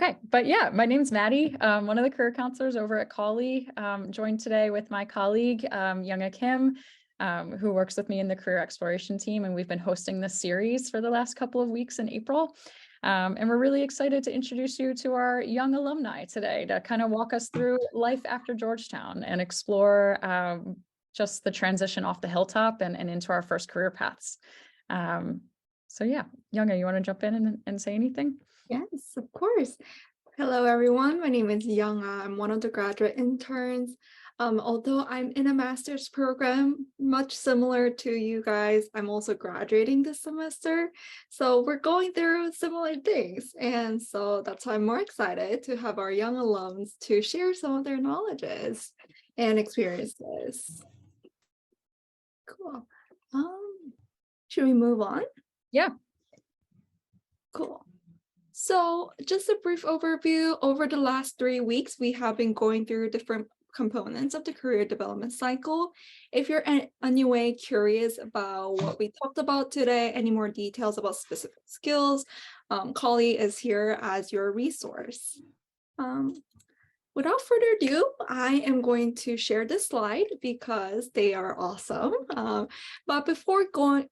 Okay, but yeah, my name's Maddie, one of the career counselors over at Cawley, joined today with my colleague, Younga Kim, who works with me in the career exploration team, and we've been hosting this series for the last couple of weeks in April. And we're really excited to introduce you to our young alumni today to kind of walk us through life after Georgetown and explore just the transition off the hilltop and into our first career paths. So yeah, Younga, you want to jump in and say anything? Yes, of course. Hello, everyone. My name is Younga. I'm one of the graduate interns. Although I'm in a master's program, much similar to you guys, I'm also graduating this semester. So we're going through similar things. And so that's why I'm more excited to have our young alums to share some of their knowledges and experiences. Cool. Should we move on? Yeah. Cool. So just a brief overview. Over the last 3 weeks, we have been going through different components of the career development cycle. If you're in any way curious about what we talked about today, any more details about specific skills, Cawley is here as your resource. Without further ado, I am going to share this slide because they are awesome. But before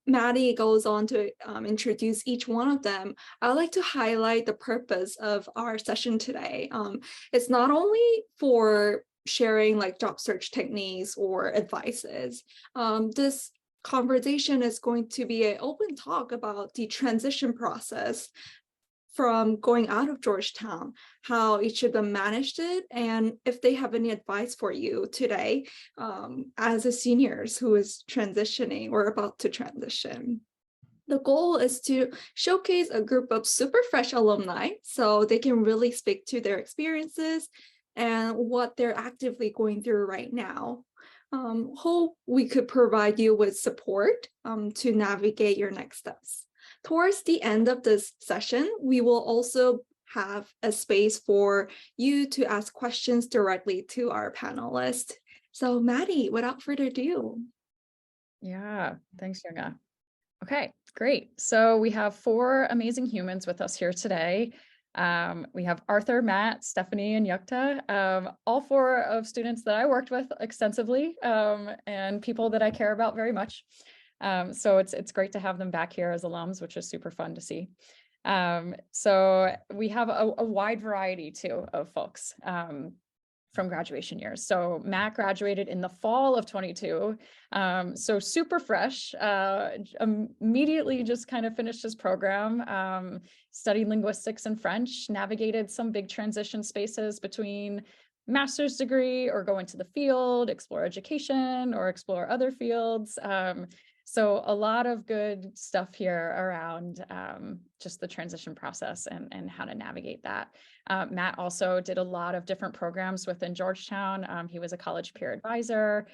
Maddie goes on to introduce each one of them, I'd like to highlight the purpose of our session today. It's not only for sharing like job search techniques or advices. This conversation is going to be an open talk about the transition process from going out of Georgetown, how each of them managed it, and if they have any advice for you today as a seniors who is transitioning or about to transition. The goal is to showcase a group of super fresh alumni so they can really speak to their experiences and what they're actively going through right now. Hope we could provide you with support to navigate your next steps. Towards the end of this session, we will also have a space for you to ask questions directly to our panelists. So Maddie, without further ado. Yeah, thanks, Younga. Okay, great. So we have 4 amazing humans with us here today. We have Arthur, Matt, Stephanie, and Yukta, all 4 of students that I worked with extensively and people that I care about very much. So it's great to have them back here as alums, which is super fun to see. So we have a wide variety too of folks from graduation years. So Matt graduated in the fall of 22. So super fresh, immediately just kind of finished his program, studied linguistics and French, navigated some big transition spaces between master's degree or go into the field, explore education or explore other fields. So a lot of good stuff here around just the transition process and how to navigate that. Matt also did a lot of different programs within Georgetown. He was a college peer advisor.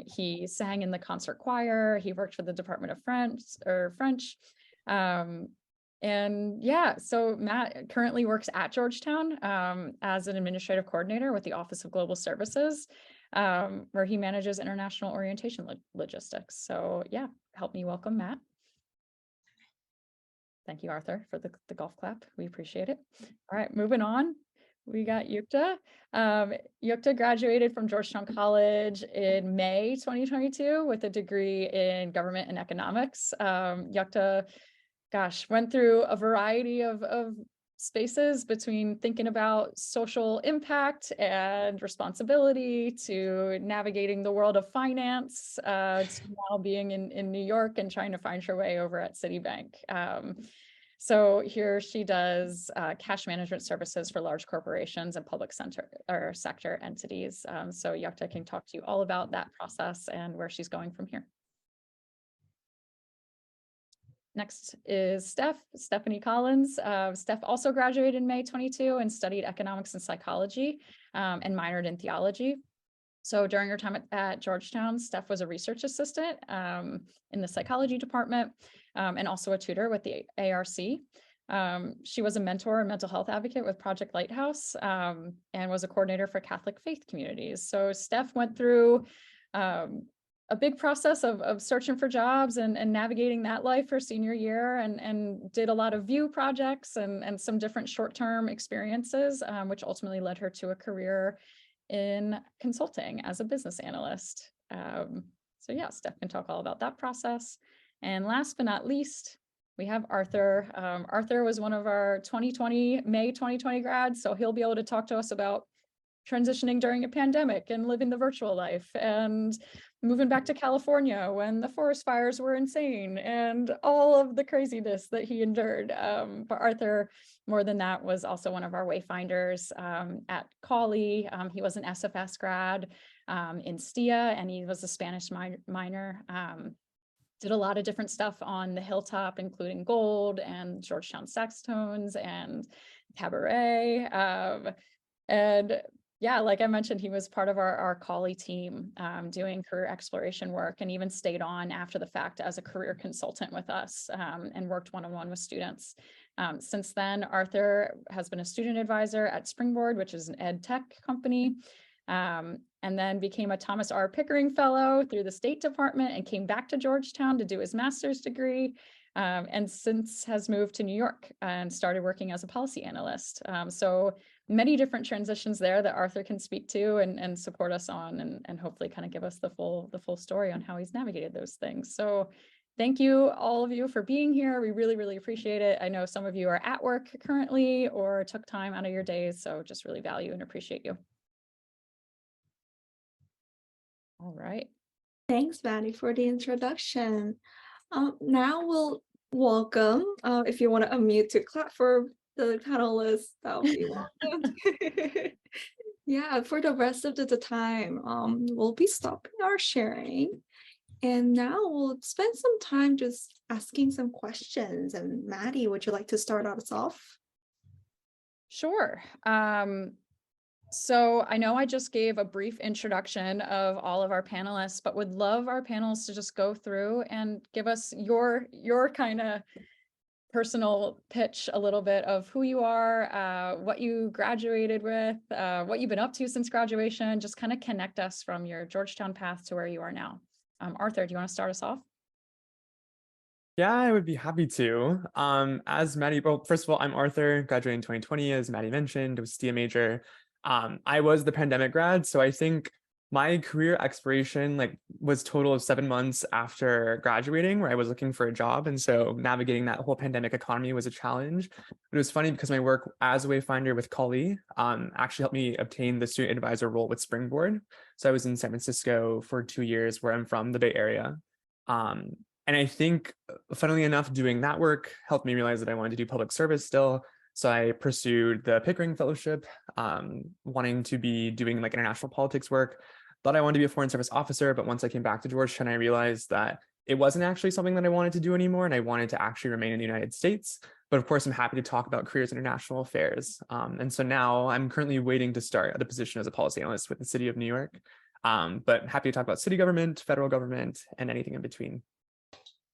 He sang in the concert choir. He worked for the Department of French. And yeah, so Matt currently works at Georgetown as an administrative coordinator with the Office of Global Services, where he manages international orientation logistics. So yeah, help me welcome Matt. Thank you, Arthur, for the golf clap. We appreciate it. All right, moving on. We got Yukta. Yukta graduated from Georgetown College in May 2022 with a degree in government and economics. Yukta, gosh, went through a variety of spaces between thinking about social impact and responsibility to navigating the world of finance, to now being in New York and trying to find her way over at Citibank. So here she does cash management services for large corporations and public sector entities. So Yukta can talk to you all about that process and where she's going from here. Next is Stephanie Collins. Steph also graduated in May 22 and studied economics and psychology and minored in theology. So during her time at Georgetown, Steph was a research assistant in the psychology department and also a tutor with the ARC. She was a mentor and mental health advocate with Project Lighthouse and was a coordinator for Catholic faith communities. So Steph went through a big process of searching for jobs and navigating that life for senior year, and did a lot of VIEW projects and some different short-term experiences, which ultimately led her to a career in consulting as a business analyst. So yeah, Steph can talk all about that process. And last but not least, we have Arthur. Arthur was one of our May 2020 grads, so he'll be able to talk to us about transitioning during a pandemic and living the virtual life and moving back to California when the forest fires were insane and all of the craziness that he endured. But Arthur, more than that, was also one of our wayfinders at Cawley. He was an SFS grad in STIA, and he was a Spanish minor. Did a lot of different stuff on the Hilltop, including Gold and Georgetown Saxotones and Cabaret. And yeah, like I mentioned, he was part of our Cawley team doing career exploration work, and even stayed on after the fact as a career consultant with us and worked one-on-one with students. Since then, Arthur has been a student advisor at Springboard, which is an ed tech company, and then became a Thomas R. Pickering Fellow through the State Department and came back to Georgetown to do his master's degree. And since has moved to New York and started working as a policy analyst. So many different transitions there that Arthur can speak to and support us on, and hopefully kind of give us the full story on how he's navigated those things. So thank you, all of you, for being here. We really, really appreciate it. I know some of you are at work currently or took time out of your days, so just really value and appreciate you. All right. Thanks, Maddie, for the introduction. Now we'll welcome, if you want to unmute to clap for the panelists, that would be welcome. Yeah, for the rest of the time, we'll be stopping our sharing. And now we'll spend some time just asking some questions. And Maddie, would you like to start us off? Sure. So I know I just gave a brief introduction of all of our panelists, but would love our panelists to just go through and give us your kind of personal pitch, a little bit of who you are, what you graduated with, what you've been up to since graduation, just kind of connect us from your Georgetown path to where you are now. Arthur, do you want to start us off? Yeah, I would be happy to. As Maddie, well, first of all, I'm Arthur, graduated in 2020, as Maddie mentioned, was STEA major. I was the pandemic grad, so I think my career exploration was total of 7 months after graduating, where I was looking for a job, and so navigating that whole pandemic economy was a challenge. But it was funny because my work as a wayfinder with Cawley actually helped me obtain the student advisor role with Springboard. So I was in San Francisco for 2 years, where I'm from, the Bay Area. And I think, funnily enough, doing that work helped me realize that I wanted to do public service still. So I pursued the Pickering Fellowship, wanting to be doing international politics work. Thought I wanted to be a foreign service officer, but once I came back to Georgetown, I realized that it wasn't actually something that I wanted to do anymore, and I wanted to actually remain in the United States. But of course, I'm happy to talk about careers in international affairs. And so now I'm currently waiting to start at a position as a policy analyst with the city of New York. But happy to talk about city government, federal government, and anything in between.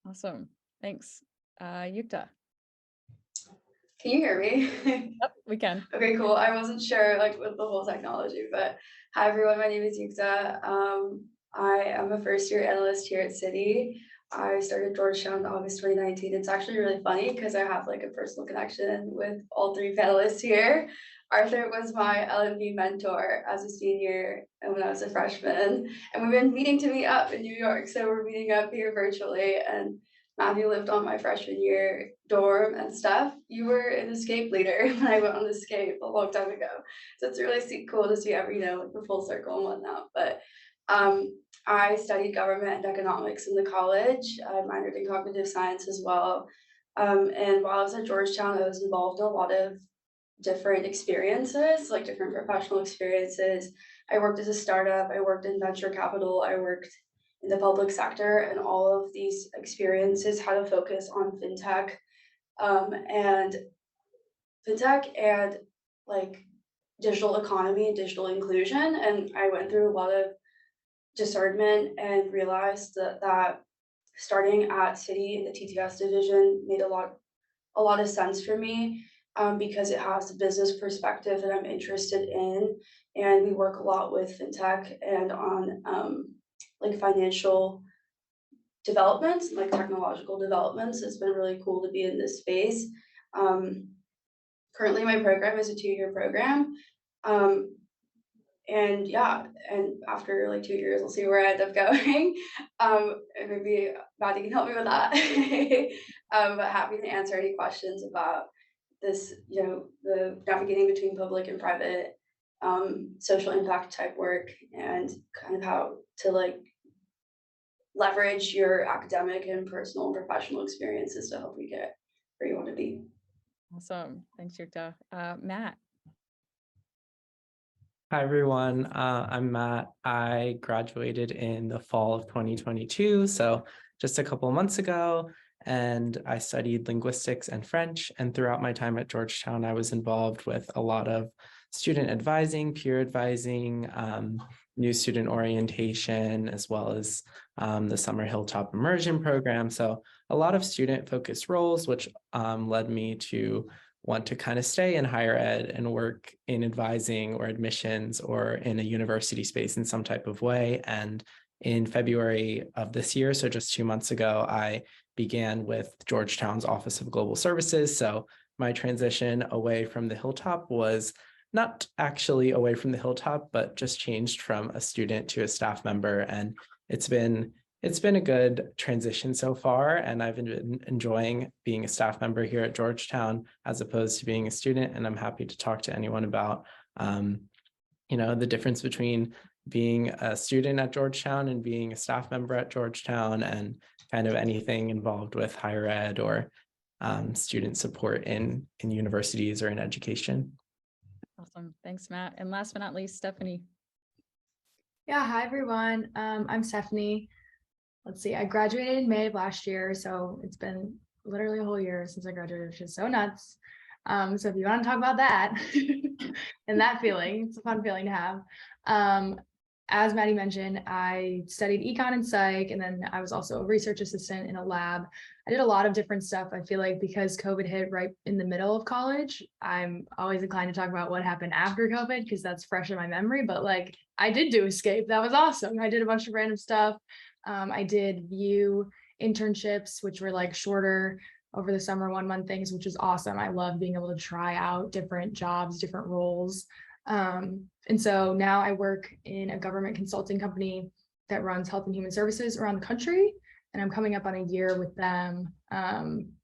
Awesome. Thanks. Yukta. Can you hear me? Yep, we can. Okay, cool. I wasn't sure with the whole technology, but hi everyone, my name is Yukta. I am a first year analyst here at Citi. I started Georgetown in August 2019. It's actually really funny because I have a personal connection with all three panelists here. Arthur was my LMB mentor as a senior and when I was a freshman, and we've been meeting to meet up in New York. So we're meeting up here virtually, and Matthew lived on my freshman year dorm and stuff. You were an escape leader when I went on the escape a long time ago. So it's really cool to see the full circle and whatnot. But I studied government and economics in the college. I minored in cognitive science as well. And while I was at Georgetown, I was involved in a lot of different experiences, different professional experiences. I worked as a startup, I worked in venture capital, I worked in the public sector, and all of these experiences had a focus on fintech and digital economy and digital inclusion. And I went through a lot of discernment and realized that starting at Citi in the TTS division made a lot of sense for me because it has a business perspective that I'm interested in. And we work a lot with fintech and on like financial developments, like technological developments. It's been really cool to be in this space. Currently my program is a 2-year program. And yeah, and after like 2 years, we'll see where I end up going. And maybe Maddie can help me with that. But happy to answer any questions about this, the navigating between public and private social impact type work, and kind of how to like leverage your academic and personal and professional experiences to help you get where you want to be. Awesome. Thanks, Yukta. Matt. Hi, everyone. I'm Matt. I graduated in the fall of 2022, so just a couple of months ago, and I studied linguistics and French. And throughout my time at Georgetown, I was involved with a lot of student advising, peer advising, new student orientation, as well as the Summer Hilltop Immersion program. So a lot of student-focused roles, which led me to want to kind of stay in higher ed and work in advising or admissions or in a university space in some type of way. And in February of this year, so just 2 months ago, I began with Georgetown's Office of Global Services. So my transition away from the Hilltop was not actually away from the Hilltop, but just changed from a student to a staff member. And it's been a good transition so far, and I've been enjoying being a staff member here at Georgetown as opposed to being a student. And I'm happy to talk to anyone about, the difference between being a student at Georgetown and being a staff member at Georgetown, and kind of anything involved with higher ed or student support in universities or in education. Awesome. Thanks, Matt. And last but not least, Stephanie. Yeah, hi everyone. I'm Stephanie. Let's see, I graduated in May of last year, so it's been literally a whole year since I graduated, which is so nuts. So if you want to talk about that and that feeling, it's a fun feeling to have. As Maddie mentioned, I studied econ and psych, and then I was also a research assistant in a lab. I did a lot of different stuff. I feel like because COVID hit right in the middle of college, I'm always inclined to talk about what happened after COVID because that's fresh in my memory, but like I did do Escape. That was awesome. I did a bunch of random stuff. I did VIEW internships, which were like shorter over the summer 1-month things, which was awesome. I love being able to try out different jobs, different roles. And so now I work in a government consulting company that runs health and human services around the country, and I'm coming up on a year with them.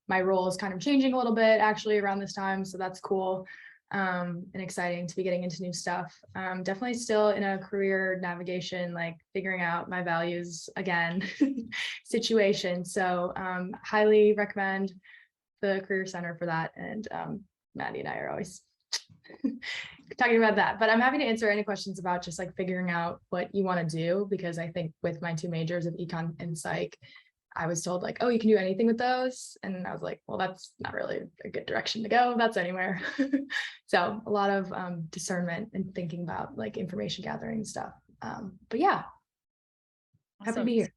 My role is kind of changing a little bit actually around this time, so that's cool. And exciting to be getting into new stuff. Definitely still in a career navigation, like figuring out my values again situation. So highly recommend the Career Center for that. And Maddie and I are always talking about that, but I'm happy to answer any questions about just like figuring out what you want to do, because I think with my 2 majors of econ and psych, I was told like, oh, you can do anything with those. And I was like, well, that's not really a good direction to go. That's anywhere. So a lot of discernment and thinking about like information gathering and stuff. But yeah, happy to be here.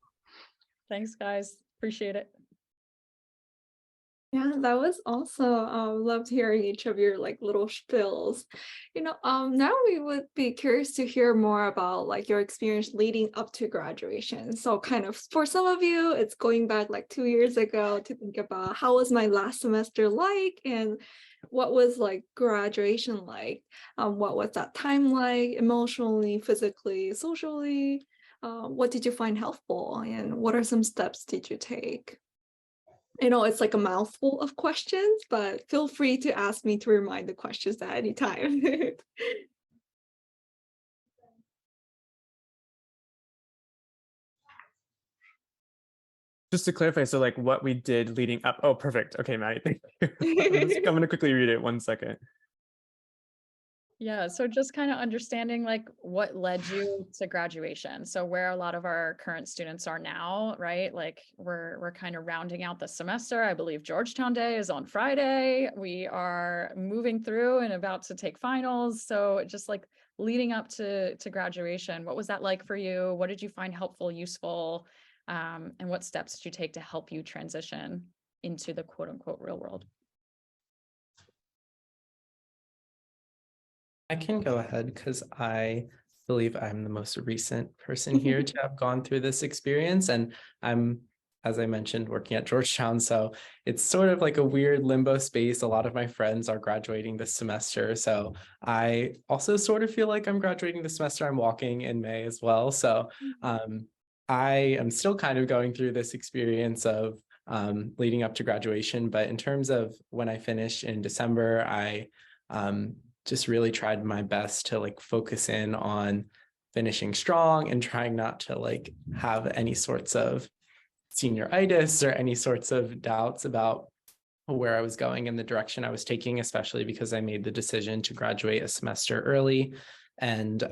Thanks, guys. Appreciate it. Yeah, that was awesome. Loved hearing each of your like little spills. Now we would be curious to hear more about like your experience leading up to graduation. So kind of for some of you, it's going back like 2 years ago to think about how was my last semester like, and what was like graduation like? What was that time like emotionally, physically, socially? What did you find helpful, and what are some steps did you take? I know it's like a mouthful of questions, but feel free to ask me to remind the questions at any time. Just to clarify, so like what we did leading up. Oh, perfect. Okay, Maddie, thank you. I'm going to quickly read it 1 second. Yeah, so just kind of understanding like what led you to graduation. So where a lot of our current students are now, right? Like we're kind of rounding out the semester. I believe Georgetown Day is on Friday. We are moving through and about to take finals. So just like leading up to graduation, what was that like for you? What did you find helpful, useful? And what steps did you take to help you transition into the quote unquote real world? I can go ahead because I believe I'm the most recent person here to have gone through this experience. And I'm, as I mentioned, working at Georgetown. So it's sort of like a weird limbo space. A lot of my friends are graduating this semester. So I also sort of feel like I'm graduating this semester. I'm walking in May as well. So I am still kind of going through this experience of leading up to graduation. But in terms of when I finished in December, I just really tried my best to like focus in on finishing strong and trying not to like have any sorts of senioritis or any sorts of doubts about where I was going and the direction I was taking, especially because I made the decision to graduate a semester early. And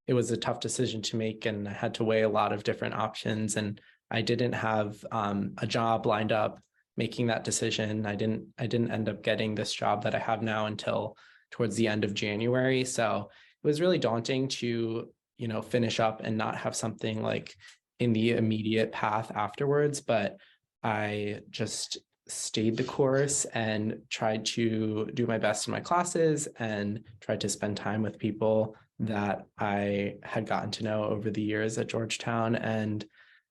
it was a tough decision to make, and I had to weigh a lot of different options. And I didn't have a job lined up making that decision. I didn't end up getting this job that I have now until towards the end of January. So it was really daunting to, finish up and not have something like in the immediate path afterwards. But I just stayed the course and tried to do my best in my classes and tried to spend time with people that I had gotten to know over the years at Georgetown. And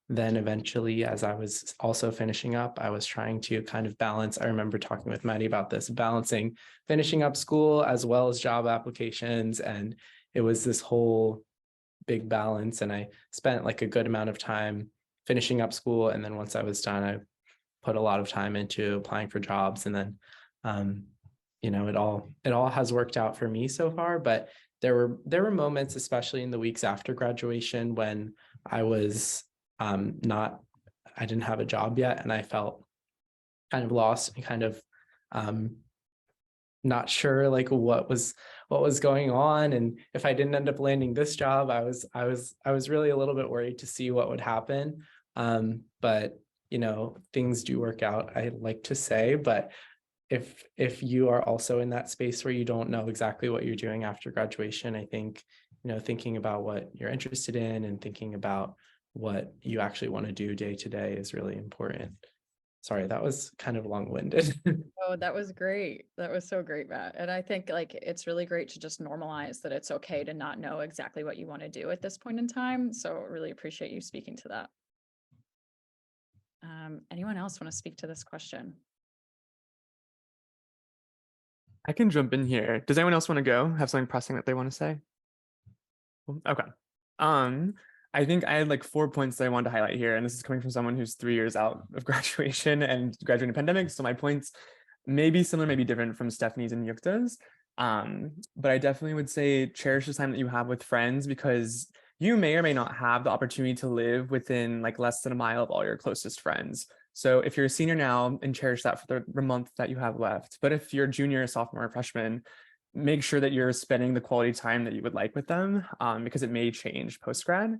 then eventually, as I was also finishing up, I was trying to kind of balance. I remember talking with Maddie about this, balancing finishing up school as well as job applications. And it was this whole big balance. And I spent like a good amount of time finishing up school. And then once I was done, I put a lot of time into applying for jobs. And then, it all has worked out for me so far. But there were moments, especially in the weeks after graduation, when I was I didn't have a job yet, and I felt kind of lost and kind of not sure like what was going on. And if I didn't end up landing this job, I was really a little bit worried to see what would happen. But things do work out, I like to say. But if you are also in that space where you don't know exactly what you're doing after graduation, I think thinking about what you're interested in and thinking about what you actually want to do day to day is really important. Sorry, that was kind of long-winded. Oh, that was great. That was so great, Matt. And I think like it's really great to just normalize that it's okay to not know exactly what you want to do at this point in time. So really appreciate you speaking to that. Anyone else want to speak to this question? I can jump in here. Does anyone else want to go? Have something pressing that they want to say? Okay. I think I had like 4 points that I wanted to highlight here, and this is coming from someone who's 3 years out of graduation and graduating pandemic. So my points may be similar, maybe different from Stephanie's and Yukta's. But I definitely would say cherish the time that you have with friends, because you may or may not have the opportunity to live within like less than a mile of all your closest friends. So if you're a senior now, and cherish that for the month that you have left. But if you're junior, sophomore, or freshman, make sure that you're spending the quality time that you would like with them, because it may change post-grad.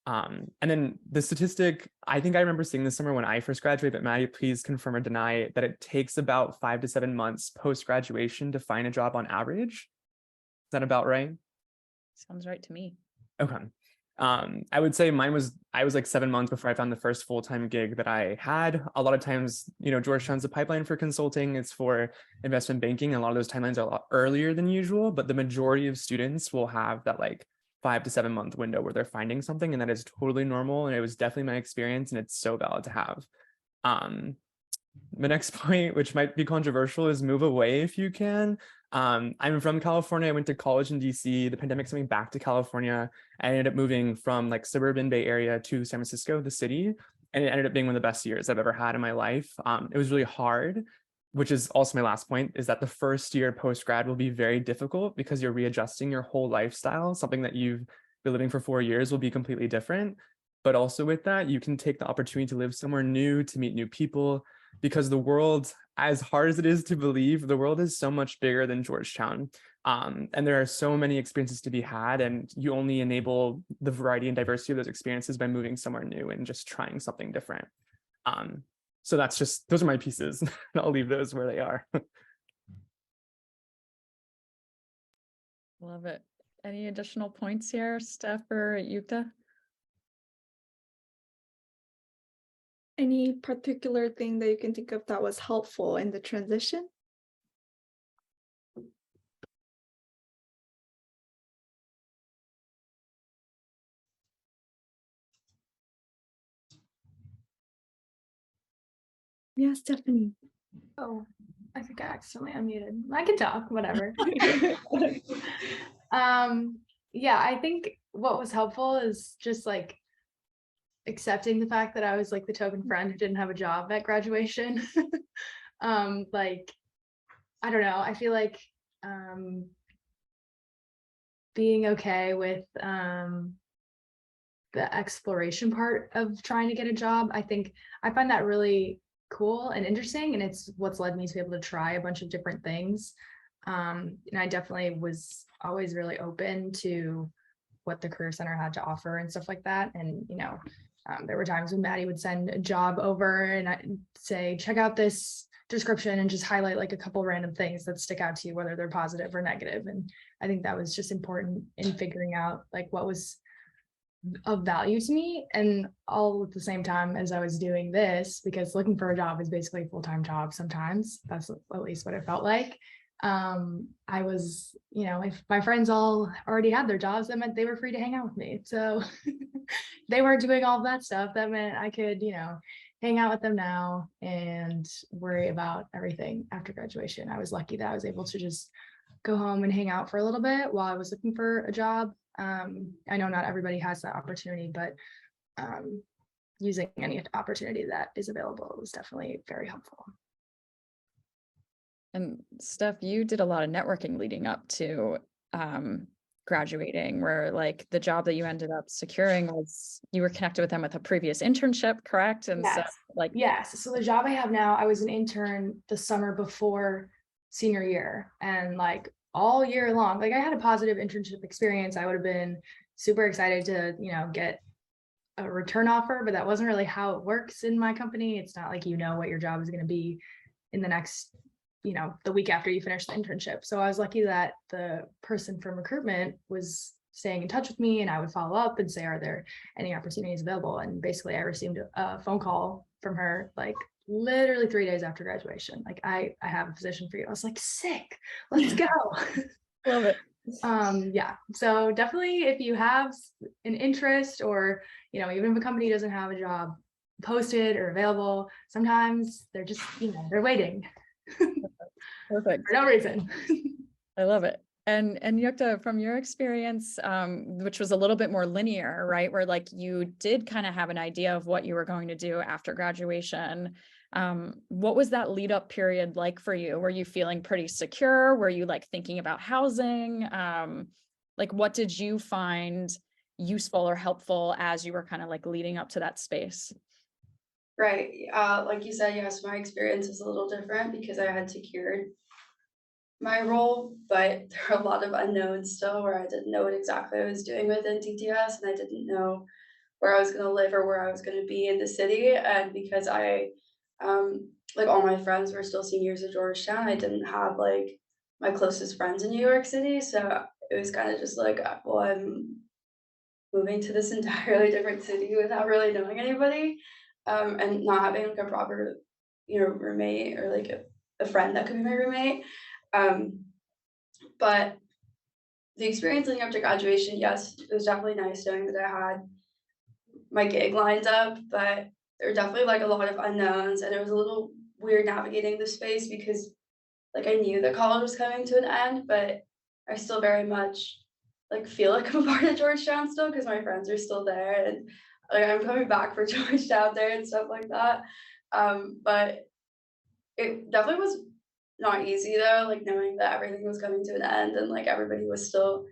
And then the statistic, I think I remember seeing this summer when I first graduated, but Maddie, please confirm or deny that it takes about 5 to 7 months post-graduation to find a job on average. Is that about right? Sounds right to me. Okay. I would say I was like 7 months before I found the first full-time gig that I had. A lot of times, Georgetown's a pipeline for consulting. It's for investment banking. And a lot of those timelines are a lot earlier than usual, but the majority of students will have that like 5 to 7 month window where they're finding something, and that is totally normal. And it was definitely my experience, and it's so valid to have. The next point, which might be controversial, is move away if you can. I'm from California. I went to college in DC. The pandemic sent me back to California. I ended up moving from like suburban Bay Area to San Francisco, the city. And it ended up being one of the best years I've ever had in my life. It was really hard, which is also my last point, is that the first year post-grad will be very difficult because you're readjusting your whole lifestyle. Something that you've been living for 4 years will be completely different. But also with that, you can take the opportunity to live somewhere new, to meet new people, because the world, as hard as it is to believe, the world is so much bigger than Georgetown. And there are so many experiences to be had, and you only enable the variety and diversity of those experiences by moving somewhere new and just trying something different. So those are my pieces. I'll leave those where they are. Love it. Any additional points here, Steph or Yukta? Any particular thing that you can think of that was helpful in the transition? Yeah, Stephanie. Oh, I think I accidentally unmuted. I can talk, whatever. Yeah, I think what was helpful is just like accepting the fact that I was like the token friend who didn't have a job at graduation. Like, I don't know, I feel like being okay with the exploration part of trying to get a job. I think I find that really cool and interesting, and it's what's led me to be able to try a bunch of different things. And I definitely was always really open to what the Career Center had to offer and stuff like that. And, there were times when Maddie would send a job over and I'd say, check out this description and just highlight like a couple random things that stick out to you, whether they're positive or negative. And I think that was just important in figuring out like what was of value to me, and all at the same time as I was doing this, because looking for a job is basically a full-time job sometimes. That's at least what it felt like. I was, if my friends all already had their jobs, that meant they were free to hang out with me. So they weren't doing all of that stuff. That meant I could, hang out with them now and worry about everything after graduation. I was lucky that I was able to just go home and hang out for a little bit while I was looking for a job. I know not everybody has that opportunity, but using any opportunity that is available was definitely very helpful. And Steph, you did a lot of networking leading up to graduating, where like the job that you ended up securing was you were connected with them with a previous internship, correct? And yes. So the job I have now, I was an intern the summer before senior year, and like all year long, like I had a positive internship experience. I would have been super excited to, get a return offer, but that wasn't really how it works in my company. It's not like what your job is going to be in the next, the week after you finish the internship. So I was lucky that the person from recruitment was staying in touch with me, and I would follow up and say, are there any opportunities available? And basically I received a phone call from her like literally 3 days after graduation. Like, I have a position for you. I was like, sick, let's go. Love it. Yeah, so definitely if you have an interest, or even if a company doesn't have a job posted or available, sometimes they're just they're waiting. Perfect. For no reason. I love it. And Yukta, from your experience, which was a little bit more linear, right? Where like you did kind of have an idea of what you were going to do after graduation. What was that lead up period like for you? Were you feeling pretty secure? Were you like thinking about housing? Like what did you find useful or helpful as you were kind of like leading up to that space? Right. Like you said, yes, my experience was a little different because I had secured my role, but there are a lot of unknowns still where I didn't know what exactly I was doing within TTS, and I didn't know where I was going to live or where I was going to be in the city. And because like all my friends were still seniors at Georgetown, I didn't have like my closest friends in New York City. So it was kind of just like, well, I'm moving to this entirely different city without really knowing anybody, and not having like a proper, roommate or like a friend that could be my roommate. But the experience leading up to graduation, yes, it was definitely nice knowing that I had my gig lined up, but there were definitely like a lot of unknowns, and it was a little weird navigating the space because like I knew that college was coming to an end, but I still very much like feel like I'm a part of Georgetown still because my friends are still there, and like I'm coming back for Georgetown there and stuff like that. But it definitely was not easy though, like knowing that everything was coming to an end and like everybody was still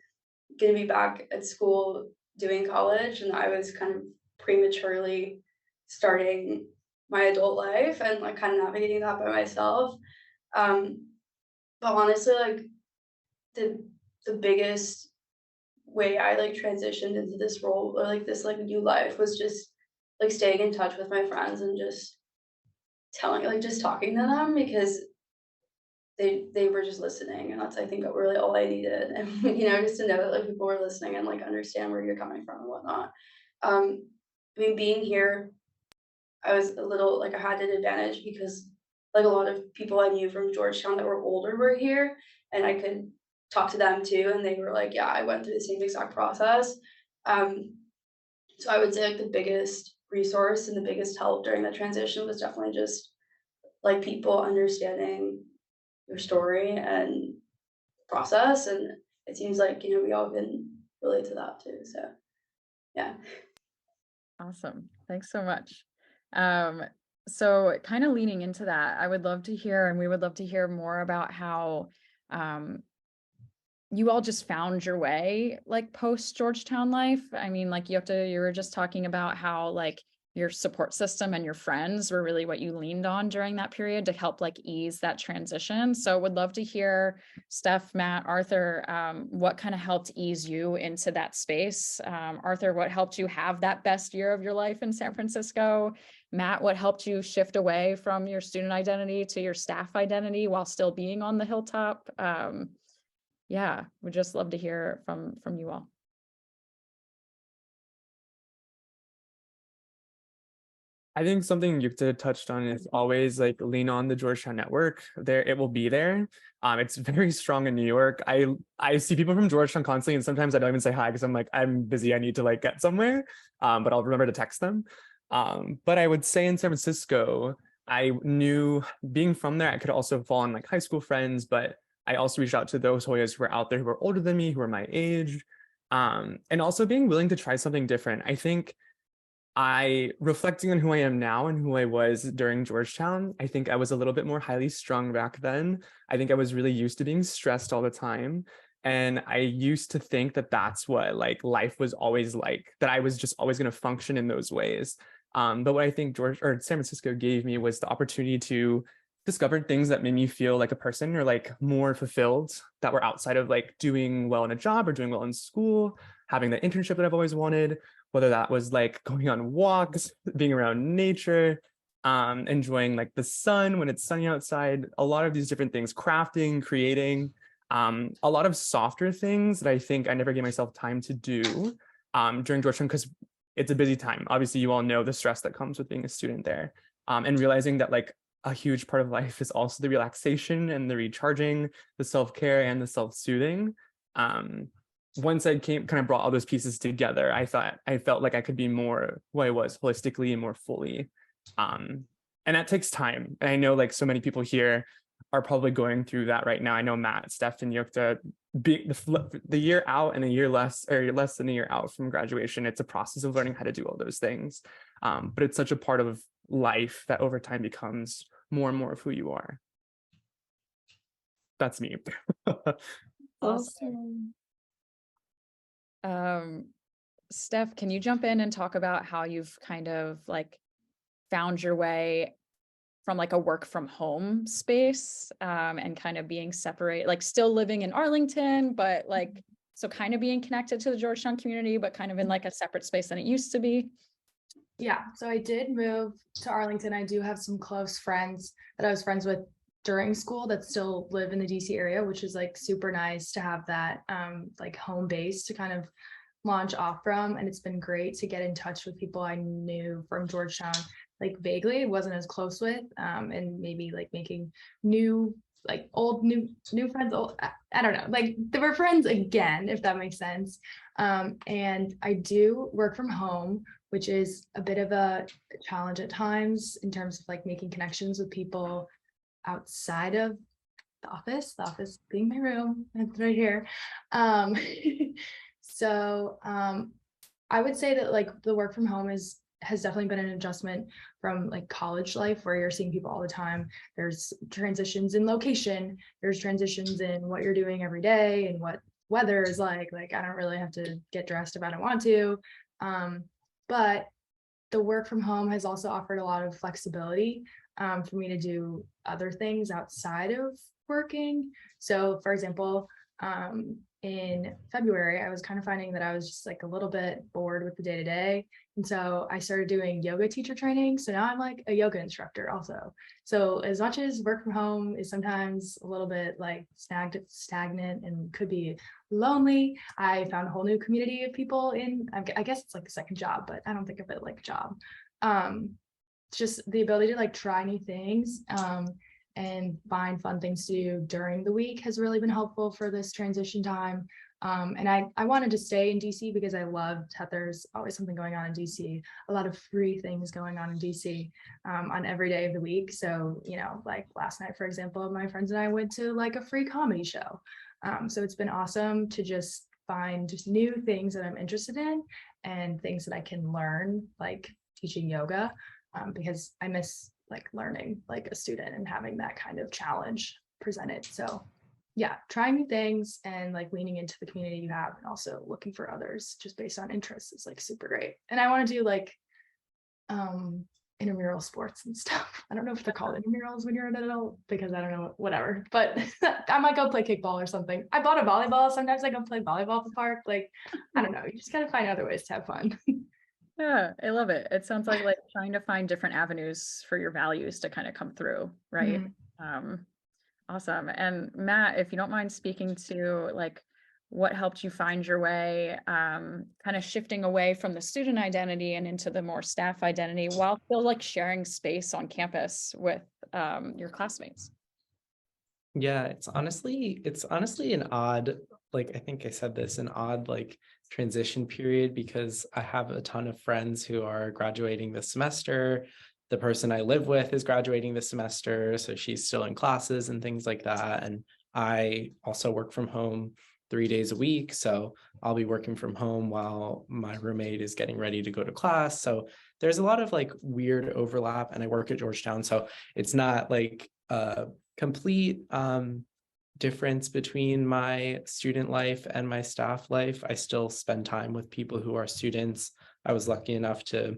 gonna be back at school doing college, and I was kind of prematurely starting my adult life and like kind of navigating that by myself. But honestly, like the biggest way I like transitioned into this role or like this like new life was just like staying in touch with my friends and just just talking to them because they were just listening, and that's I think really all I needed. And just to know that like people were listening and like understand where you're coming from and whatnot. I mean, being here, I was a little like I had an advantage because like a lot of people I knew from Georgetown that were older were here, and I could talk to them too, and they were like, yeah, I went through the same exact process. So I would say like the biggest resource and the biggest help during the transition was definitely just like people understanding your story and process, and it seems like, you know, we all can relate to that too. So yeah. Awesome. Thanks so much. Um, so kind of leaning into that, I would love to hear, and we would love to hear more about how um, you all just found your way like post Georgetown life. I mean, like you were just talking about how like your support system and your friends were really what you leaned on during that period to help like ease that transition. So would love to hear, Steph, Matt, Arthur, what kind of helped ease you into that space? Arthur, what helped you have that best year of your life in San Francisco? Matt, what helped you shift away from your student identity to your staff identity while still being on the hilltop? Yeah, would just love to hear from you all. I think something Yukta touched on is always like lean on the Georgetown network. There, it will be there. It's very strong in New York. I see people from Georgetown constantly, and sometimes I don't even say hi because I'm like, I'm busy. I need to like get somewhere. But I'll remember to text them. But I would say in San Francisco, I knew being from there, I could also fall on like high school friends, but I also reached out to those Hoyas who were out there who were older than me, who were my age. And also being willing to try something different. I think reflecting on who I am now and who I was during Georgetown, I think I was a little bit more highly strung back then. I think I was really used to being stressed all the time. And I used to think that that's what like life was always like, that I was just always going to function in those ways. But what I think San Francisco gave me was the opportunity to discover things that made me feel like a person or like more fulfilled, that were outside of like doing well in a job or doing well in school, having the internship that I've always wanted, whether that was like going on walks, being around nature, enjoying like the sun when it's sunny outside, a lot of these different things, crafting, creating, a lot of softer things that I think I never gave myself time to do during Georgetown because it's a busy time. Obviously, you all know the stress that comes with being a student there, and realizing that like a huge part of life is also the relaxation and the recharging, the self-care and the self-soothing. Once I kind of brought all those pieces together, I felt like I could be more who I was holistically and more fully. And that takes time. And I know like so many people here are probably going through that right now. I know Matt, Steph, and Yukta, the year out and a year less, or less than a year out from graduation, it's a process of learning how to do all those things. But it's such a part of life that over time becomes more and more of who you are. That's me. Awesome. Steph, can you jump in and talk about how you've kind of like found your way from like a work from home space, and kind of being separate, like still living in Arlington, but like, so kind of being connected to the Georgetown community, but kind of in like a separate space than it used to be? Yeah, so I did move to Arlington. I do have some close friends that I was friends with during school that still live in the DC area, which is like super nice to have that like home base to kind of launch off from. And it's been great to get in touch with people I knew from Georgetown, like vaguely wasn't as close with, and maybe like making new like old new friends. I don't know, like they were friends again, if that makes sense. And I do work from home, which is a bit of a challenge at times in terms of like making connections with people outside of the office being my room. It's right here. So I would say that like the work from home has definitely been an adjustment from like college life where you're seeing people all the time. There's transitions in location, there's transitions in what you're doing every day and what weather is like I don't really have to get dressed if I don't want to. But the work from home has also offered a lot of flexibility for me to do other things outside of working. So for example, in February, I was kind of finding that I was just like a little bit bored with the day-to-day. And so I started doing yoga teacher training. So now I'm like a yoga instructor also. So as much as work from home is sometimes a little bit like stagnant and could be lonely, I found a whole new community of people I guess it's like a second job, but I don't think of it like a job. Just the ability to like try new things and find fun things to do during the week has really been helpful for this transition time. And I wanted to stay in DC because I loved that there's always something going on in DC, a lot of free things going on in DC on every day of the week. So, like last night, for example, my friends and I went to like a free comedy show. So it's been awesome to just find just new things that I'm interested in and things that I can learn, like teaching yoga, because I miss like learning like a student and having that kind of challenge presented. So yeah, trying new things and like leaning into the community you have and also looking for others just based on interests is like super great. And I want to do like intramural sports and stuff. I don't know if they're called intramurals when you're an adult because I don't know, whatever, but I might go play kickball or something. I bought a volleyball. Sometimes I go play volleyball at the park. Like, I don't know, you just gotta find other ways to have fun. Yeah, I love it. It sounds like trying to find different avenues for your values to kind of come through, right? Awesome. And Matt, if you don't mind speaking to like what helped you find your way, kind of shifting away from the student identity and into the more staff identity while still like sharing space on campus with your classmates. Yeah, it's honestly an odd, like I think I said this, an odd like transition period because I have a ton of friends who are graduating this semester. The person I live with is graduating this semester, so she's still in classes and things like that. And I also work from home 3 days a week, so I'll be working from home while my roommate is getting ready to go to class. So there's a lot of like weird overlap, and I work at Georgetown, so it's not like complete difference between my student life and my staff life. I still spend time with people who are students. I was lucky enough to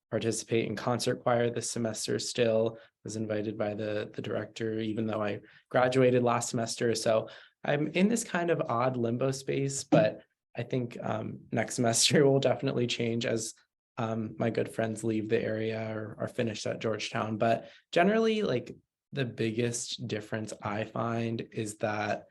participate in concert choir this semester still. Was invited by the director, even though I graduated last semester. So I'm in this kind of odd limbo space, but I think next semester will definitely change as my good friends leave the area or are finished at Georgetown. But generally, like the biggest difference I find is that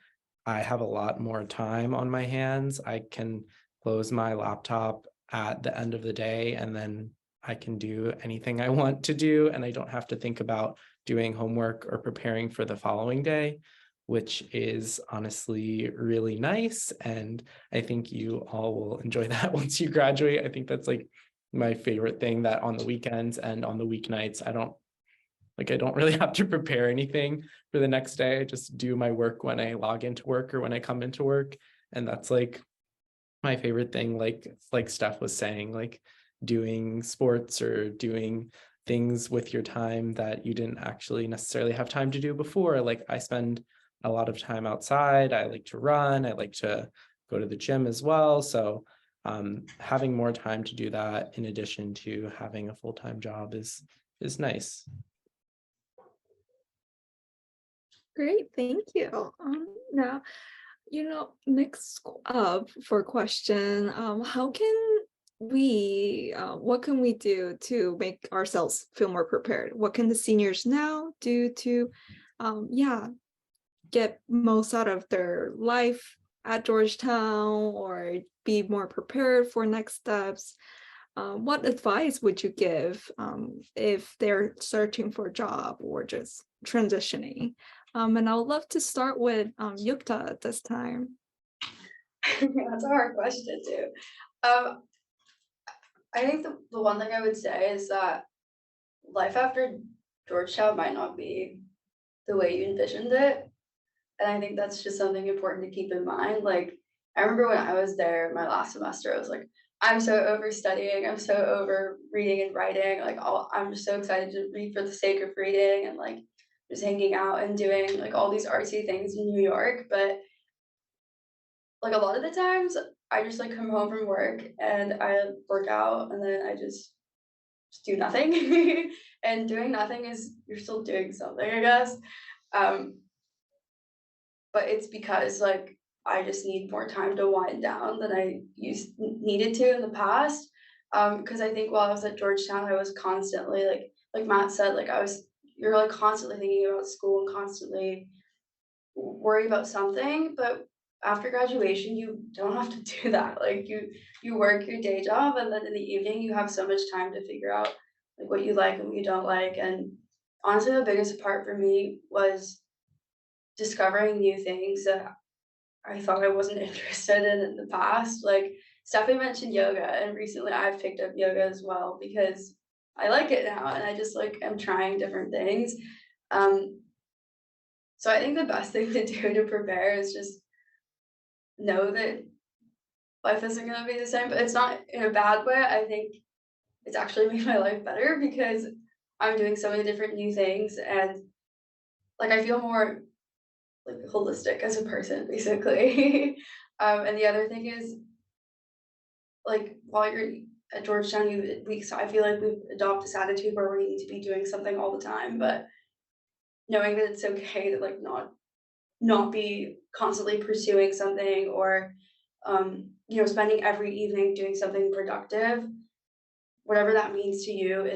I have a lot more time on my hands. I can close my laptop at the end of the day and then I can do anything I want to do. And I don't have to think about doing homework or preparing for the following day, which is honestly really nice. And I think you all will enjoy that once you graduate. I think that's like my favorite thing, that on the weekends and on the weeknights, I don't really have to prepare anything for the next day. I just do my work when I log into work or when I come into work. And that's like my favorite thing, like Steph was saying, like doing sports or doing things with your time that you didn't actually necessarily have time to do before. Like I spend a lot of time outside. I like to run. I like to go to the gym as well. So having more time to do that in addition to having a full-time job is nice. Great, thank you. Now, next up for question, what can we do to make ourselves feel more prepared? What can the seniors now do to, get most out of their life at Georgetown or be more prepared for next steps? What advice would you give if they're searching for a job or just transitioning? And I would love to start with Yukta at this time. That's a hard question too. I think the one thing I would say is that life after Georgetown might not be the way you envisioned it. And I think that's just something important to keep in mind. Like, I remember when I was there my last semester, I was like, I'm so over studying, I'm so over reading and writing. Like, I'm just so excited to read for the sake of reading and like just hanging out and doing like all these artsy things in New York. But like a lot of the times, I just like come home from work and I work out and then I just do nothing. And doing nothing is, you're still doing something, I guess. But it's because like I just need more time to wind down than I needed to in the past. Because I think while I was at Georgetown, I was constantly like Matt said, you're like constantly thinking about school and constantly worry about something. But after graduation, you don't have to do that. Like you work your day job, and then in the evening, you have so much time to figure out like what you like and what you don't like. And honestly, the biggest part for me was discovering new things that I thought I wasn't interested in the past. Like Stephanie mentioned yoga, and recently I've picked up yoga as well because I like it now, and I just like am trying different things. Um, so I think the best thing to do to prepare is just know that life isn't gonna be the same, but it's not in a bad way. I think it's actually made my life better because I'm doing so many different new things, and like I feel more like holistic as a person, basically. And the other thing is like while you're at Georgetown, so I feel like we've adopted this attitude where we need to be doing something all the time, but knowing that it's okay to like not be constantly pursuing something or spending every evening doing something productive, whatever that means to you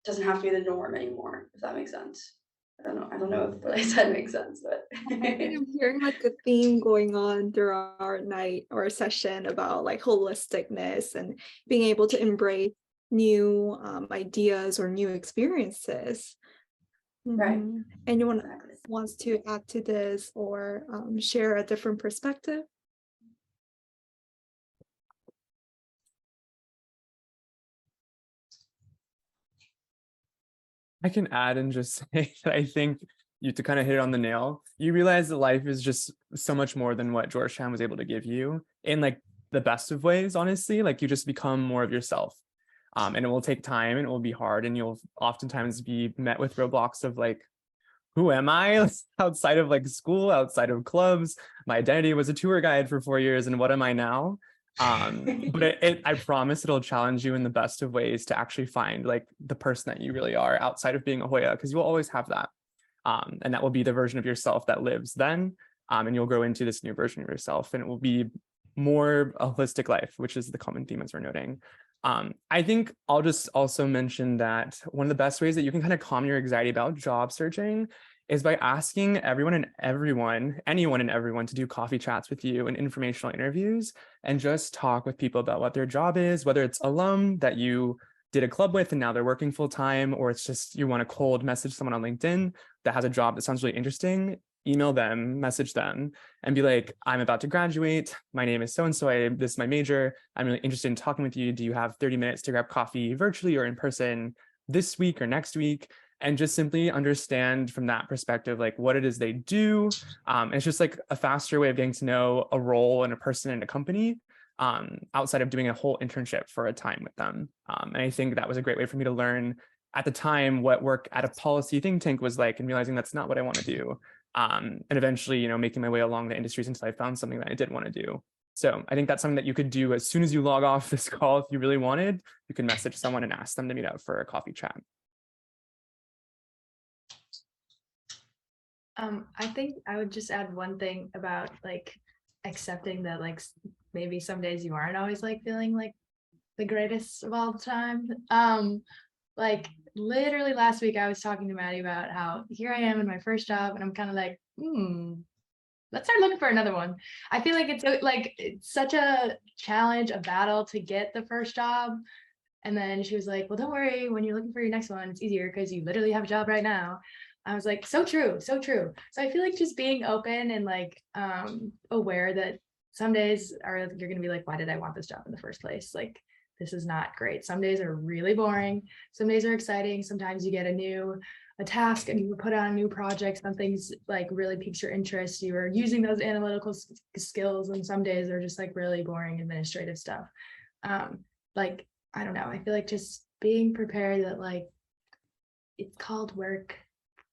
doesn't have to be the norm anymore, if that makes sense. I don't know if what I said makes sense, but I think I'm hearing like a theme going on throughout our night or session about like holisticness and being able to embrace new ideas or new experiences. right. Anyone Exactly. wants to add to this or share a different perspective? I can add and just say that I think you to kind of hit it on the nail. You realize that life is just so much more than what Georgetown was able to give you in like the best of ways, honestly. Like you just become more of yourself. And it will take time and it will be hard. And you'll oftentimes be met with roadblocks of like, who am I outside of like school, outside of clubs? My identity was a tour guide for 4 years, and what am I now? But I promise it'll challenge you in the best of ways to actually find like the person that you really are outside of being a Hoya, because you will always have that. And that will be the version of yourself that lives then. And you'll grow into this new version of yourself, and it will be more a holistic life, which is the common theme as we're noting. I think I'll just also mention that one of the best ways that you can kind of calm your anxiety about job searching is by asking anyone and everyone to do coffee chats with you and informational interviews and just talk with people about what their job is, whether it's alum that you did a club with and now they're working full time, or it's just you want to cold message someone on LinkedIn that has a job that sounds really interesting. Email them, message them, and be like, I'm about to graduate. My name is so-and-so. This is my major. I'm really interested in talking with you. Do you have 30 minutes to grab coffee virtually or in person this week or next week? And just simply understand from that perspective, like what it is they do. It's just like a faster way of getting to know a role and a person in a company outside of doing a whole internship for a time with them. And I think that was a great way for me to learn at the time what work at a policy think tank was like and realizing that's not what I want to do. And eventually, making my way along the industries until I found something that I did want to do. So I think that's something that you could do as soon as you log off this call. If you really wanted, you can message someone and ask them to meet up for a coffee chat. I think I would just add one thing about like accepting that like maybe some days you aren't always like feeling like the greatest of all the time. Like literally last week I was talking to Maddie about how here I am in my first job and I'm kind of like, let's start looking for another one. I feel like it's such a challenge, a battle to get the first job. And then she was like, well, don't worry, when you're looking for your next one, it's easier because you literally have a job right now. I was like, so true, so true. So I feel like just being open and like aware that some days you're gonna be like, why did I want this job in the first place? Like, this is not great. Some days are really boring. Some days are exciting. Sometimes you get a task and you put on a new project. Something's like really piques your interest. You are using those analytical skills, and some days are just like really boring administrative stuff. Like, I don't know. I feel like just being prepared that like it's called work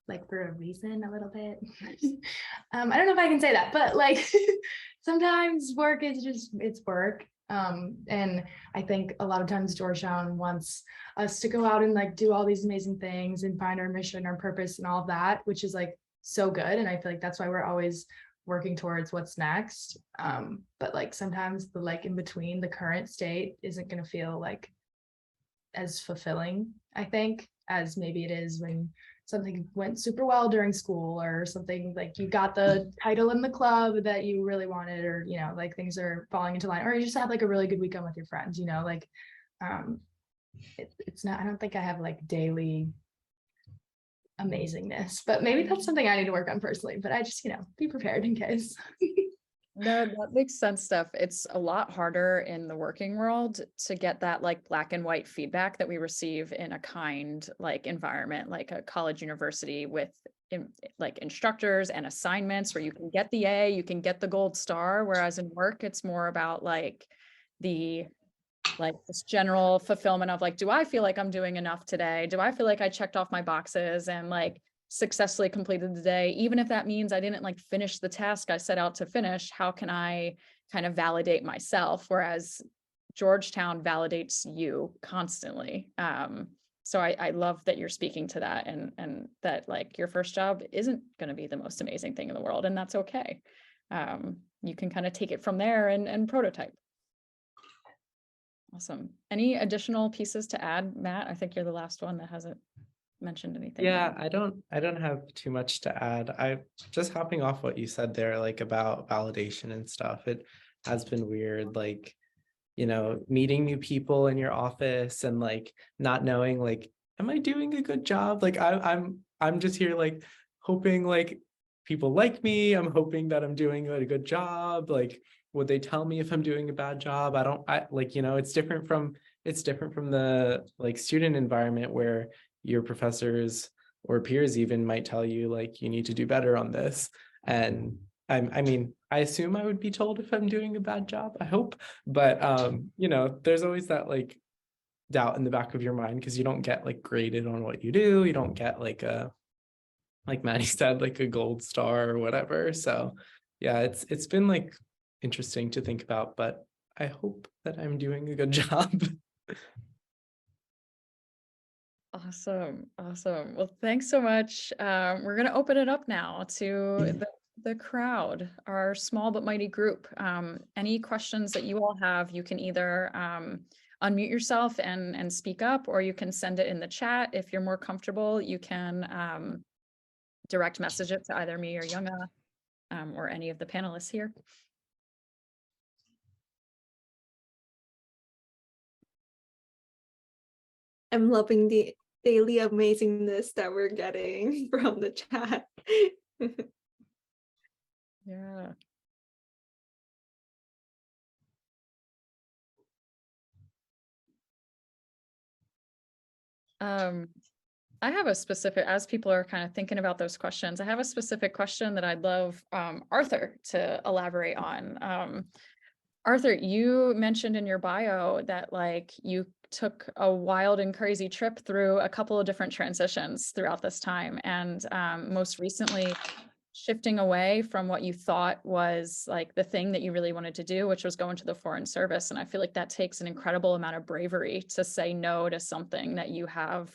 like for a reason a little bit. I don't know if I can say that, but like sometimes work is just it's work. And I think a lot of times Georgetown wants us to go out and like do all these amazing things and find our mission, our purpose, and all of that, which is like so good. And I feel like that's why we're always working towards what's next. But like sometimes the like in between the current state isn't going to feel like as fulfilling, I think, as maybe it is when something went super well during school or something like you got the title in the club that you really wanted, or like things are falling into line, or you just have like a really good weekend with your friends, like it's not, I don't think I have like daily amazingness. But maybe that's something I need to work on personally, but I just, be prepared in case. No, that makes sense, Steph. It's a lot harder in the working world to get that like black and white feedback that we receive in a kind like environment, like a college university with like instructors and assignments where you can get the A, you can get the gold star. Whereas in work, it's more about like this general fulfillment of like, do I feel like I'm doing enough today? Do I feel like I checked off my boxes and like successfully completed the day? Even if that means I didn't like finish the task I set out to finish, how can I kind of validate myself? Whereas Georgetown validates you constantly. So I love that you're speaking to that and that like your first job isn't going to be the most amazing thing in the world, and that's okay. You can kind of take it from there and prototype. Awesome. Any additional pieces to add, Matt? I think you're the last one that hasn't mentioned anything. Yeah, I don't have too much to add. I just hopping off what you said there, like about validation and stuff. It has been weird, like, meeting new people in your office and like not knowing like, am I doing a good job? Like I'm just here like hoping like people like me. I'm hoping that I'm doing a good job. Like, would they tell me if I'm doing a bad job? I like, it's different from the like student environment where your professors or peers even might tell you like, you need to do better on this. And I mean, I assume I would be told if I'm doing a bad job, I hope. But, there's always that like doubt in the back of your mind because you don't get like graded on what you do. You don't get like like Maddie said, like a gold star or whatever. So yeah, it's been like interesting to think about, but I hope that I'm doing a good job. Awesome. Well, thanks so much. We're going to open it up now to the crowd, our small but mighty group. Any questions that you all have, you can either unmute yourself and speak up, or you can send it in the chat. If you're more comfortable, you can direct message it to either me or Younga, or any of the panelists here. I'm loving the daily amazingness that we're getting from the chat. Yeah. I have a specific, as people are kind of thinking about those questions, I have a specific question that I'd love Arthur to elaborate on. Arthur, you mentioned in your bio that like you took a wild and crazy trip through a couple of different transitions throughout this time, and most recently shifting away from what you thought was like the thing that you really wanted to do, which was go into the foreign service. And I feel like that takes an incredible amount of bravery to say no to something that you have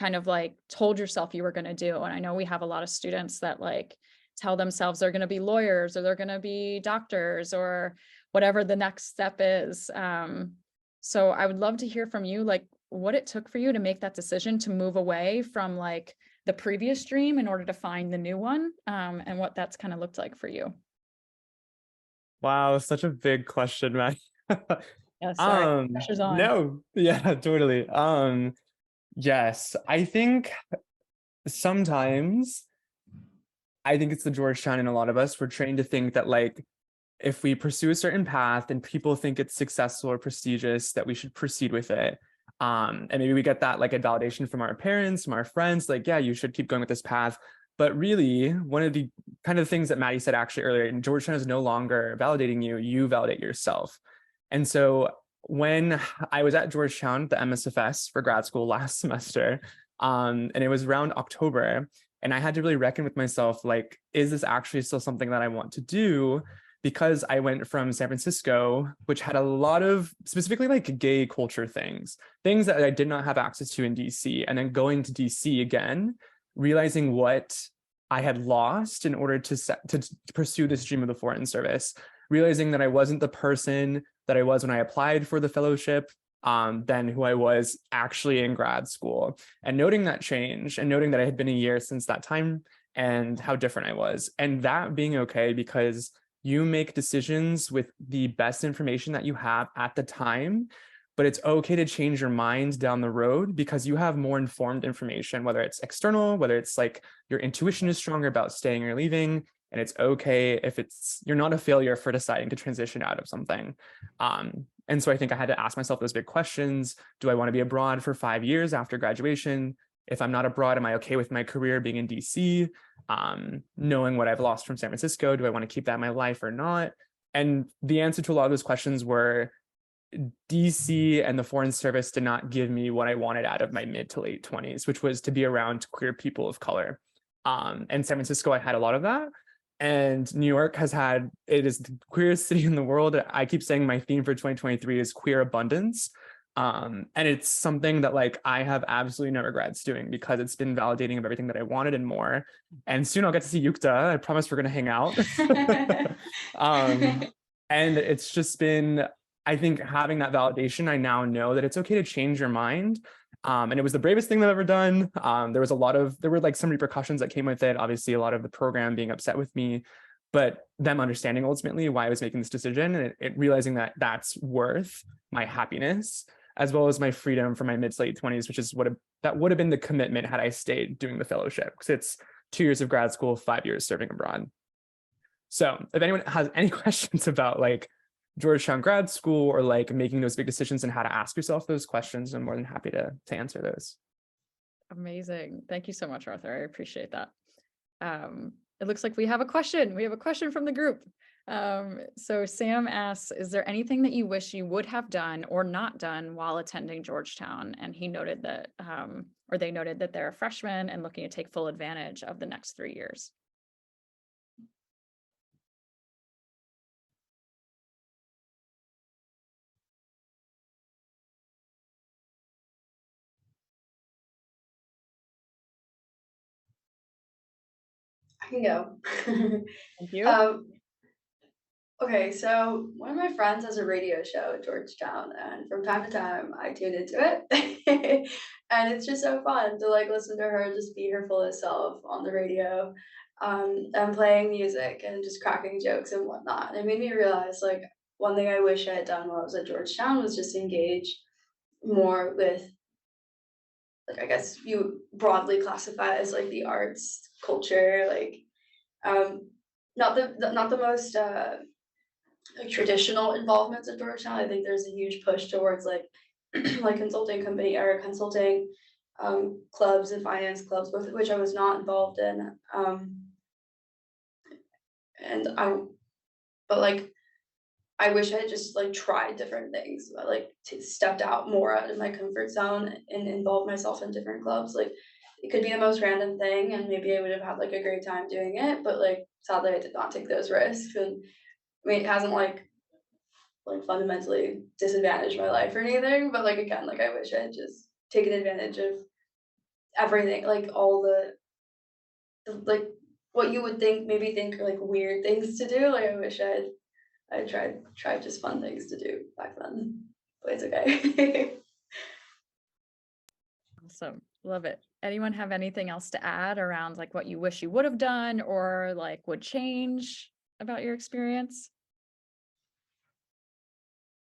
kind of like told yourself you were going to do. And I know we have a lot of students that like tell themselves they're going to be lawyers or they're going to be doctors or whatever the next step is. So I would love to hear from you, like what it took for you to make that decision to move away from like the previous dream in order to find the new one, and what that's kind of looked like for you. Wow, such a big question, Matt. Yeah, sorry, pressure's on. No, yeah, totally. Yes, I think sometimes it's the Georgetown in a lot of us. We're trained to think that like if we pursue a certain path and people think it's successful or prestigious, that we should proceed with it. And maybe we get that like a validation from our parents, from our friends, like, yeah, you should keep going with this path. But really, one of the kind of things that Maddie said actually earlier, and Georgetown is no longer validating you, you validate yourself. And so when I was at Georgetown, the MSFS for grad school last semester, and it was around October, and I had to really reckon with myself, like, is this actually still something that I want to do? Because I went from San Francisco, which had a lot of specifically like gay culture things that I did not have access to in DC, and then going to DC again, realizing what I had lost in order to pursue this dream of the foreign service, realizing that I wasn't the person that I was when I applied for the fellowship, than who I was actually in grad school, and noting that change and noting that it had been a year since that time and how different I was, and that being okay because you make decisions with the best information that you have at the time, but it's okay to change your mind down the road because you have more informed information, whether it's external, whether it's like your intuition is stronger about staying or leaving. And it's okay if you're not a failure for deciding to transition out of something. And so I think I had to ask myself those big questions. Do I want to be abroad for 5 years after graduation? If I'm not abroad, am I okay with my career being in DC? Knowing what I've lost from San Francisco, do I want to keep that in my life or not? And the answer to a lot of those questions were DC and the Foreign Service did not give me what I wanted out of my mid to late 20s, which was to be around queer people of color. And San Francisco, I had a lot of that. And New York it is the queerest city in the world. I keep saying my theme for 2023 is queer abundance. And it's something that like I have absolutely no regrets doing because it's been validating of everything that I wanted and more. And soon I'll get to see Yukta. I promise we're going to hang out. And it's just been, I think, having that validation, I now know that it's okay to change your mind. And it was the bravest thing that I've ever done. There were like some repercussions that came with it. Obviously, a lot of the program being upset with me, but them understanding ultimately why I was making this decision and it realizing that that's worth my happiness as well as my freedom for my mid to late 20s, which is that would have been the commitment had I stayed doing the fellowship, because it's 2 years of grad school, 5 years serving abroad. So if anyone has any questions about like Georgetown grad school or like making those big decisions and how to ask yourself those questions, I'm more than happy to answer those. Amazing. Thank you so much, Arthur. I appreciate that. It looks like we have a question. We have a question from the group. So Sam asks, is there anything that you wish you would have done or not done while attending Georgetown? And he noted that, or they noted that they're a freshman and looking to take full advantage of the next 3 years. I can go. Thank you. Okay, so one of my friends has a radio show at Georgetown, and from time to time I tune into it. And it's just so fun to like listen to her just be her fullest self on the radio, and playing music and just cracking jokes and whatnot. And it made me realize like one thing I wish I had done while I was at Georgetown was just engage more with, like, I guess you broadly classify as like the arts, culture, like not the most like traditional involvements at Georgetown. I think there's a huge push towards like like consulting company or consulting clubs and finance clubs, both of which I was not involved in. But like I wish I had just like tried different things, like stepped out more out of my comfort zone and involved myself in different clubs. Like it could be the most random thing, and maybe I would have had like a great time doing it. But like sadly, I did not take those risks, and I mean it hasn't like fundamentally disadvantaged my life or anything. But like again, like I wish I had just taken advantage of everything, like all the like what you would think are like weird things to do. Like I wish I tried just fun things to do back then, but it's okay. Awesome. Love it. Anyone have anything else to add around like what you wish you would have done or like would change about your experience?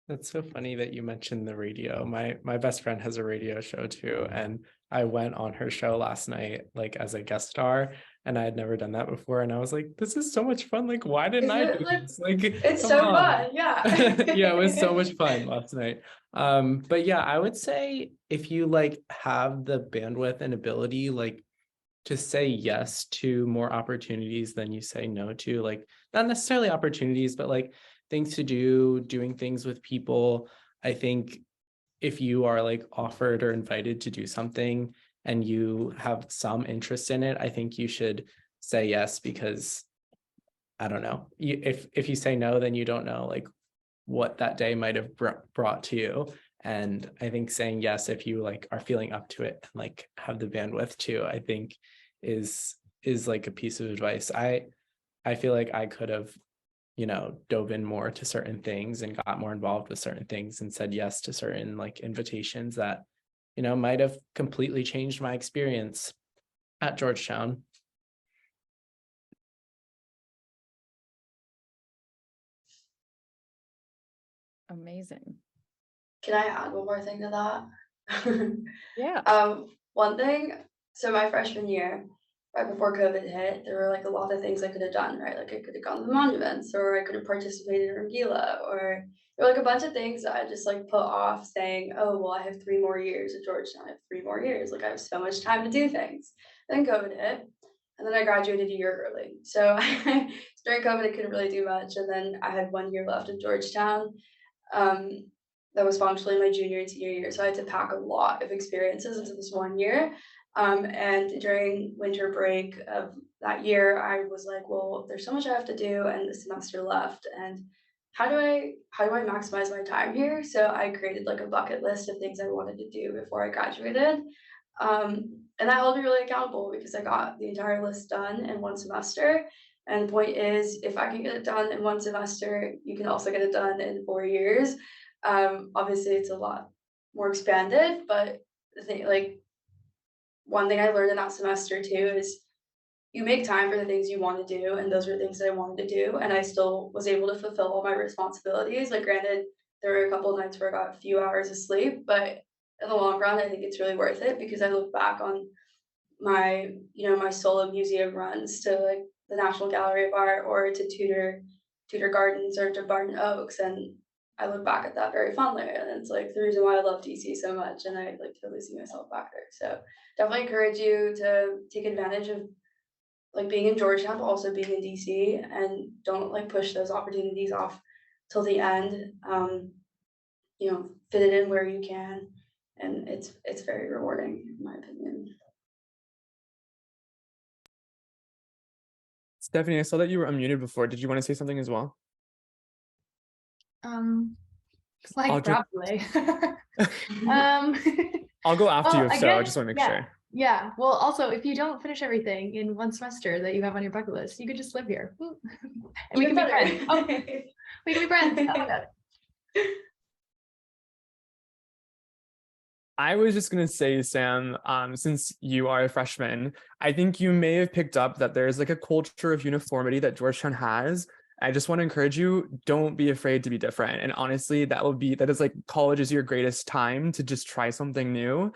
That's so funny that you mentioned the radio. My best friend has a radio show too, and I went on her show last night like as a guest star, and I had never done that before, and I was like, this is so much fun. Like, why didn't Isn't I it, do like, this? Like, it's come so on. fun, yeah. Yeah, it was so much fun last night. But yeah, I would say if you like have the bandwidth and ability, like to say yes to more opportunities than you say no to, like not necessarily opportunities, but like things to do, doing things with people. I think if you are like offered or invited to do something and you have some interest in it, I think you should say yes, because I don't know, if you say no, then you don't know like what that day might have brought to you. And I think saying yes, if you like are feeling up to it and like have the bandwidth to, I think is like a piece of advice. I feel like I could have, dove in more to certain things and got more involved with certain things and said yes to certain like invitations that, might have completely changed my experience at Georgetown. Amazing. Can I add one more thing to that? Yeah. One thing, so my freshman year, right before COVID hit, there were like a lot of things I could have done, right? Like I could have gone to the monuments, or I could have participated in Regila, or there were like a bunch of things that I just like put off saying, oh, well, I have 3 more years at Georgetown. I have 3 more years. Like I have so much time to do things. Then COVID hit, and then I graduated a year early. So during COVID, I couldn't really do much. And then I had 1 year left at Georgetown. Um, that was functionally my junior and senior year. So I had to pack a lot of experiences into this 1 year. And during winter break of that year, I was like, well, there's so much I have to do and the semester left. And how do I maximize my time here? So I created like a bucket list of things I wanted to do before I graduated. And that held me really accountable because I got the entire list done in one semester. And the point is, if I can get it done in one semester, you can also get it done in 4 years. Obviously, it's a lot more expanded, but the thing, like, one thing I learned in that semester too is you make time for the things you want to do, and those are things that I wanted to do, and I still was able to fulfill all my responsibilities. Like, granted, there were a couple of nights where I got a few hours of sleep, but in the long run, I think it's really worth it because I look back on my solo museum runs to like the National Gallery of Art or to Tudor Gardens or to Barton Oaks, and I look back at that very fondly, and it's like the reason why I love DC so much, and I like totally see myself back there. So definitely encourage you to take advantage of like being in Georgetown, but also being in DC, and don't like push those opportunities off till the end. Fit it in where you can, and it's very rewarding in my opinion. Stephanie, I saw that you were unmuted before. Did you want to say something as well? Like probably. I'll go after you, so I just want to make yeah, sure. Yeah. Well, also, if you don't finish everything in one semester that you have on your bucket list, you could just live here, and we can be friends. Oh, we can be friends. Oh my God. I was just gonna say, Sam, since you are a freshman, I think you may have picked up that there's like a culture of uniformity that Georgetown has. I just want to encourage you, don't be afraid to be different. And honestly, that is like college is your greatest time to just try something new.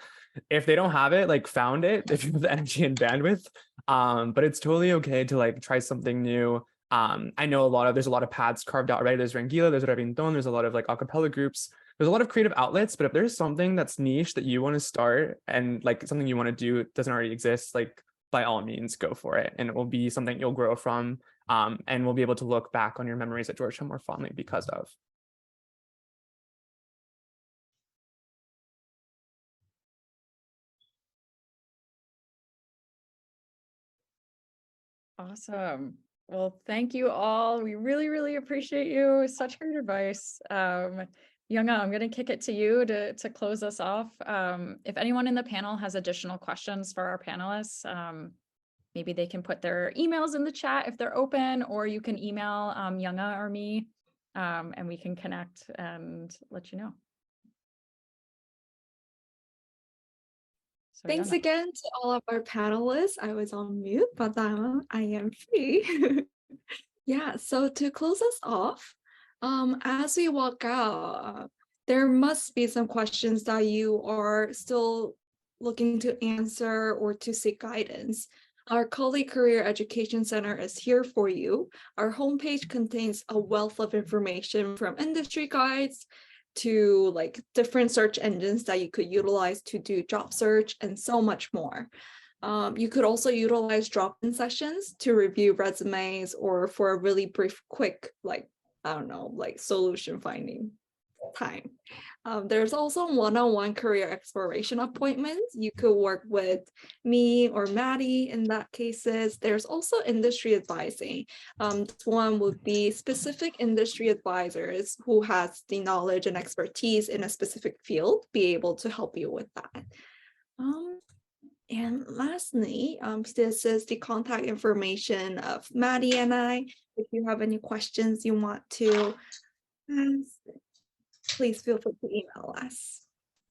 If they don't have it, like found it, if you have the energy and bandwidth. But it's totally okay to like try something new. I know there's a lot of paths carved out, right? There's Rangila, there's Revintón, there's a lot of like a cappella groups. There's a lot of creative outlets, but if there's something that's niche that you want to start and like something you want to do doesn't already exist, like by all means, go for it. And it will be something you'll grow from, and we'll be able to look back on your memories at Georgetown more fondly because of. Awesome. Well, thank you all. We really, really appreciate you. Such great advice. Younga, I'm going to kick it to you to close us off. If anyone in the panel has additional questions for our panelists, maybe they can put their emails in the chat if they're open, or you can email Younga or me, and we can connect and let you know. So, Thanks Younga. again to all of our panelists. I was on mute, but now I am free. Yeah, so to close us off, as we walk out, there must be some questions that you are still looking to answer or to seek guidance. Our Cawley Career Education Center is here for you. Our homepage contains a wealth of information from industry guides to like different search engines that you could utilize to do job search and so much more. You could also utilize drop-in sessions to review resumes or for a really brief, quick, solution finding time. There's also one-on-one career exploration appointments. You could work with me or Maddie in that cases. There's also industry advising. This one would be specific industry advisors who has the knowledge and expertise in a specific field, be able to help you with that. And lastly, this is the contact information of Maddie and I. If you have any questions you want to ask, please feel free to email us.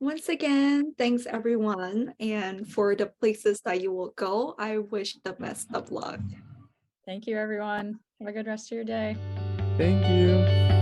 Once again, thanks everyone. And for the places that you will go, I wish the best of luck. Thank you, everyone. Have a good rest of your day. Thank you.